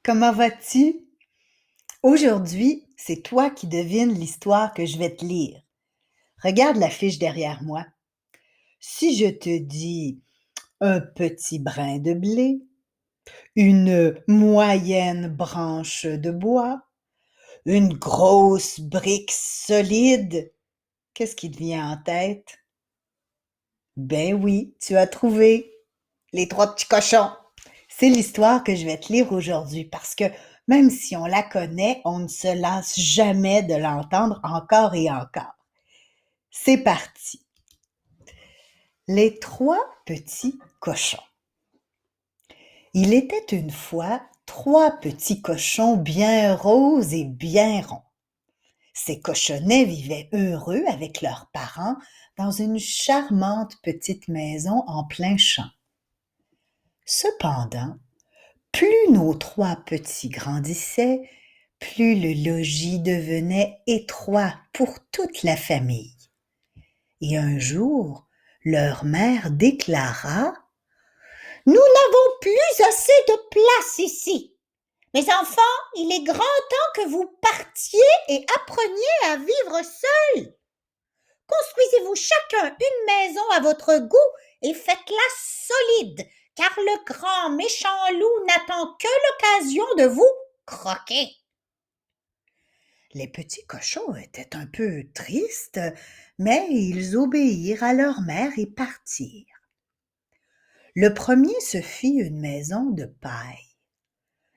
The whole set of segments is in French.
Comment vas-tu? Aujourd'hui, c'est toi qui devines l'histoire que je vais te lire. Regarde l'affiche derrière moi. Si je te dis un petit brin de blé, une moyenne branche de bois, une grosse brique solide, qu'est-ce qui te vient en tête? Ben oui, tu as trouvé les trois petits cochons. C'est l'histoire que je vais te lire aujourd'hui parce que même si on la connaît, on ne se lasse jamais de l'entendre encore et encore. C'est parti. Les trois petits cochons. Il était une fois trois petits cochons bien roses et bien ronds. Ces cochonnets vivaient heureux avec leurs parents dans une charmante petite maison en plein champ. Cependant, plus nos trois petits grandissaient, plus le logis devenait étroit pour toute la famille. Et un jour, leur mère déclara: Nous n'avons plus assez de place ici. Mes enfants, il est grand temps que vous partiez et appreniez à vivre seuls. Construisez-vous chacun une maison à votre goût et faites-la solide, car le grand méchant loup n'attend que l'occasion de vous croquer. Les petits cochons étaient un peu tristes, mais ils obéirent à leur mère et partirent. Le premier se fit une maison de paille.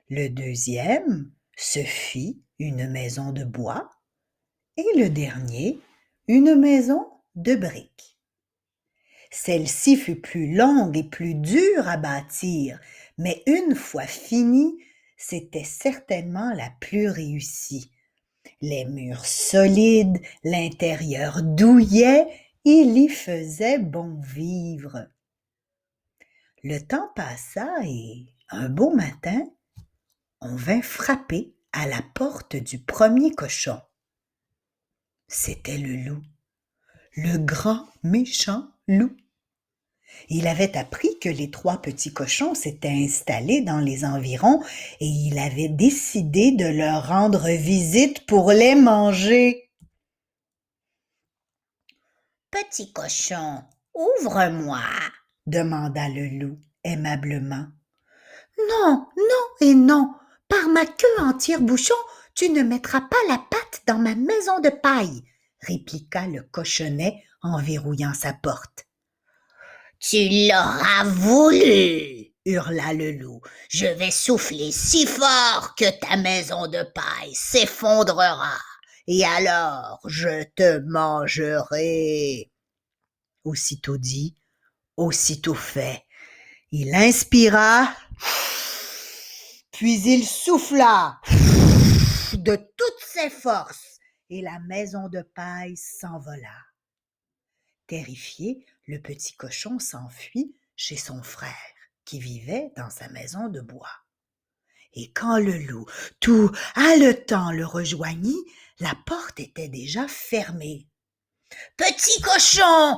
Le deuxième se fit une maison de bois et le dernier une maison de briques. Celle-ci fut plus longue et plus dure à bâtir, mais une fois finie, c'était certainement la plus réussie. Les murs solides, l'intérieur douillet, il y faisait bon vivre. Le temps passa et, un beau matin, on vint frapper à la porte du premier cochon. C'était le loup, le grand méchant loup. Il avait appris que les trois petits cochons s'étaient installés dans les environs et il avait décidé de leur rendre visite pour les manger. « Petit cochon, ouvre-moi » demanda le loup aimablement. « Non, non et non, par ma queue en tire-bouchon, tu ne mettras pas la patte dans ma maison de paille » répliqua le cochonnet en verrouillant sa porte. « Tu l'auras voulu » hurla le loup. « Je vais souffler si fort que ta maison de paille s'effondrera, et alors je te mangerai. » Aussitôt dit, aussitôt fait. Il inspira, puis il souffla de toutes ses forces, et la maison de paille s'envola. Terrifié, le petit cochon s'enfuit chez son frère, qui vivait dans sa maison de bois. Et quand le loup, tout haletant, le rejoignit, la porte était déjà fermée. « Petit cochon,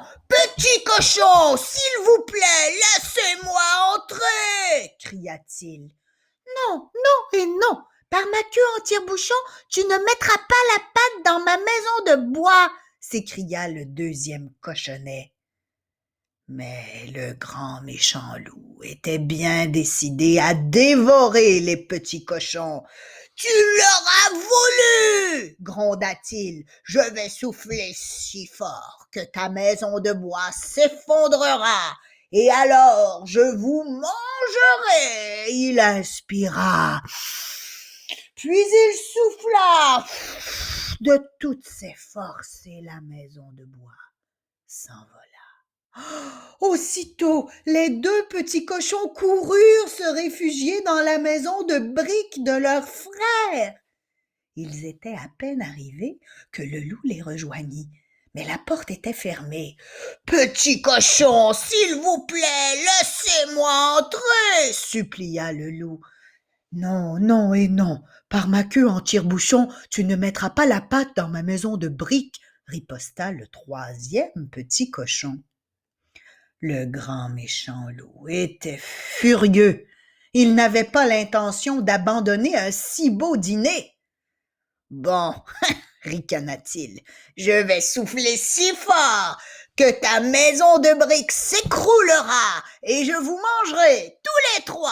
s'il vous plaît, laissez-moi entrer » cria-t-il. « Non, non et non, par ma queue en tire-bouchon, tu ne mettras pas la patte dans ma maison de bois » s'écria le deuxième cochonnet. Mais le grand méchant loup était bien décidé à dévorer les petits cochons. « Tu l'auras voulu » gronda-t-il. « Je vais souffler si fort que ta maison de bois s'effondrera, et alors je vous mangerai. » Il inspira, puis il souffla de toutes ses forces, et la maison de bois s'envola. Aussitôt, les deux petits cochons coururent se réfugier dans la maison de briques de leur frère. Ils étaient à peine arrivés que le loup les rejoignit, mais la porte était fermée. « Petit cochon, s'il vous plaît, laissez-moi entrer » supplia le loup. « Non, non et non, par ma queue en tire-bouchon, tu ne mettras pas la patte dans ma maison de briques » riposta le troisième petit cochon. Le grand méchant loup était furieux Il n'avait pas l'intention d'abandonner un si beau dîner. Bon, ricana-t-il, je vais souffler si fort que ta maison de briques s'écroulera et je vous mangerai tous les trois.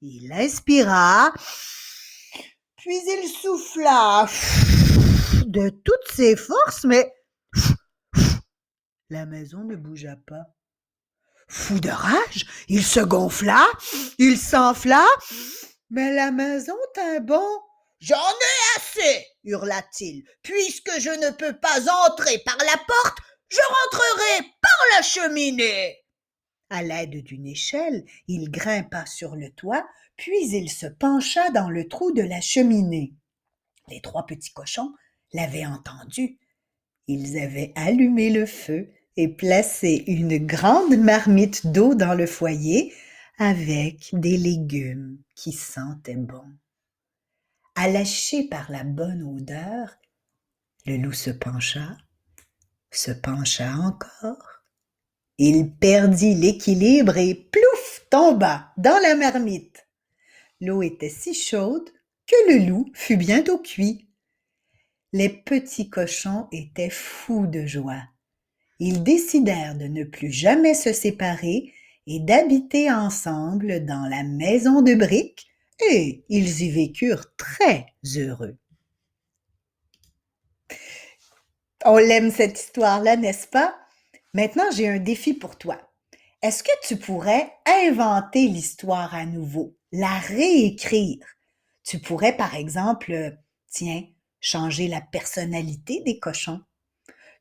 Il inspira, puis il souffla de toutes ses forces, mais la maison ne bougea pas. Fou de rage, il se gonfla, il s'enfla, mais la maison tint bon. J'en ai assez, hurla-t-il. Puisque je ne peux pas entrer par la porte, je rentrerai par la cheminée. À l'aide d'une échelle, il grimpa sur le toit, puis il se pencha dans le trou de la cheminée. Les trois petits cochons l'avaient entendu. Ils avaient allumé le feu et placé une grande marmite d'eau dans le foyer avec des légumes qui sentaient bon. Allaché par la bonne odeur, le loup se pencha encore. Il perdit l'équilibre et plouf, tomba dans la marmite. L'eau était si chaude que le loup fut bientôt cuit. Les petits cochons étaient fous de joie. Ils décidèrent de ne plus jamais se séparer et d'habiter ensemble dans la maison de briques, et ils y vécurent très heureux. On l'aime cette histoire-là, n'est-ce pas? Maintenant, j'ai un défi pour toi. Est-ce que tu pourrais inventer l'histoire à nouveau, la réécrire? Tu pourrais, par exemple, changer la personnalité des cochons.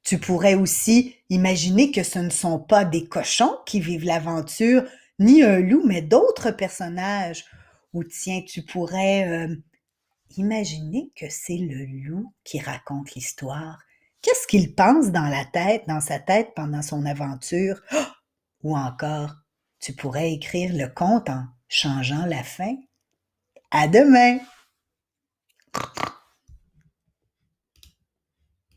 Tu pourrais aussi imaginer que ce ne sont pas des cochons qui vivent l'aventure, ni un loup, mais d'autres personnages. Ou tu pourrais imaginer que c'est le loup qui raconte l'histoire. Qu'est-ce qu'il pense dans sa tête pendant son aventure? Ou encore, tu pourrais écrire le conte en changeant la fin. À demain!